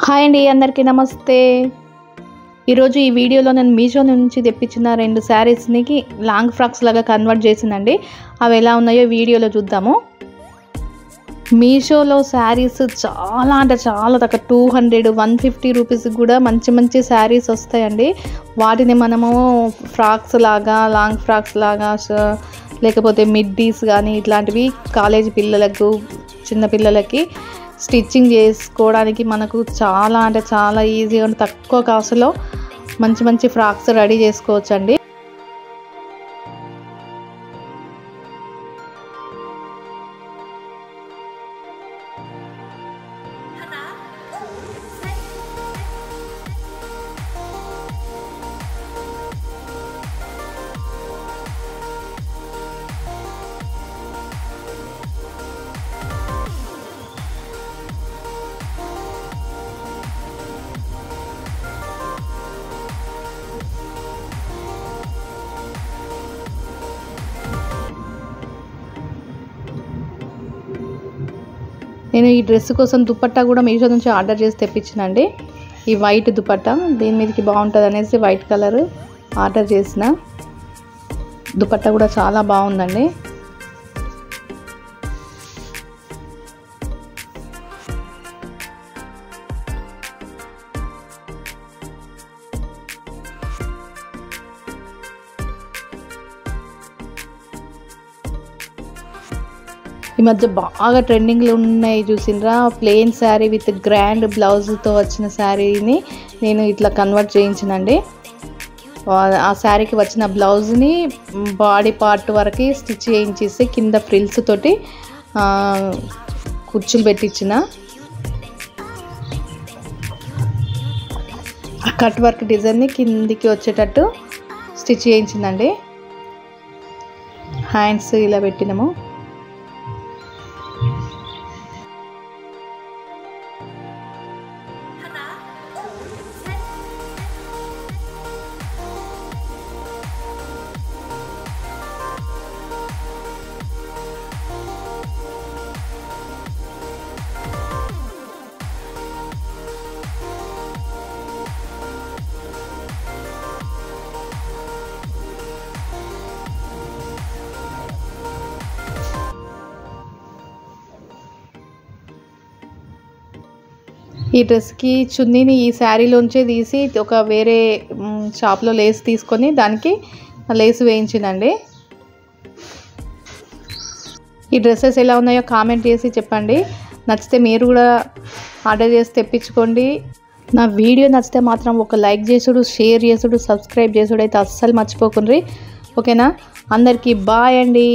Hi అండి, అందరికీ నమస్తే. ఈరోజు ఈ వీడియోలో నేను మీషో నుంచి తెప్పించిన 2 శారీస్ని లాంగ్ ఫ్రాక్స్ లాగా కన్వర్ట్ చేసిందండి. అవి ఎలా ఉన్నాయో వీడియోలో చూద్దాము. మీషోలో శారీస్ చాలా అంటే చాలా తక్కువ 200, 150 రూపీస్కి కూడా మంచి మంచి శారీస్ వస్తాయండి. వాటిని మనము ఫ్రాక్స్ లాగా, లాంగ్ ఫ్రాక్స్ లాగా, లేకపోతే మిడ్డీస్ కానీ ఇట్లాంటివి కాలేజీ పిల్లలకు, చిన్నపిల్లలకి స్టిచ్చింగ్ చేసుకోవడానికి మనకు చాలా అంటే చాలా ఈజీగా తక్కువ కాస్ట్లో మంచి మంచి ఫ్రాక్స్ రెడీ చేసుకోవచ్చండి. నేను ఈ డ్రెస్ కోసం దుపట్టా కూడా మీషో నుంచి ఆర్డర్ చేసి తెప్పించానండి. ఈ వైట్ దుపట్టా దీని మీదకి బాగుంటుంది అనేసి వైట్ కలర్ ఆర్డర్ చేసిన. దుపట్టా కూడా చాలా బాగుందండి. ఈ మధ్య బాగా ట్రెండింగ్లో ఉన్నాయి చూసిండ్రా, ప్లెయిన్ శారీ విత్ గ్రాండ్ బ్లౌజ్తో వచ్చిన శారీని నేను ఇట్లా కన్వర్ట్ చేయించానండి. ఆ శారీకి వచ్చిన బ్లౌజ్ని బాడీ పార్ట్ వరకు స్టిచ్ చేయించేసి కింద ఫ్రిల్స్ తోటి కుర్చీలు పెట్టించిన. ఆ కట్ వర్క్ డిజైన్ని కిందికి వచ్చేటట్టు స్టిచ్ చేయించిందండి. హ్యాండ్స్ ఇలా పెట్టినాము. ఈ డ్రెస్కి చున్నీని ఈ శారీలోంచే తీసి ఒక వేరే షాప్లో లేస్ తీసుకొని దానికి లేస్ వేయించిందండి. ఈ డ్రెస్సెస్ ఎలా ఉన్నాయో కామెంట్ చేసి చెప్పండి. నచ్చితే మీరు కూడా ఆర్డర్ చేసి తెప్పించుకోండి. నా వీడియో నచ్చితే మాత్రం ఒక లైక్ చేసుడు, షేర్ చేసుడు, సబ్స్క్రైబ్ చేసుడు అయితే అస్సలు మర్చిపోకుండ్రి. ఓకేనా? అందరికీ బాయ్ అండి.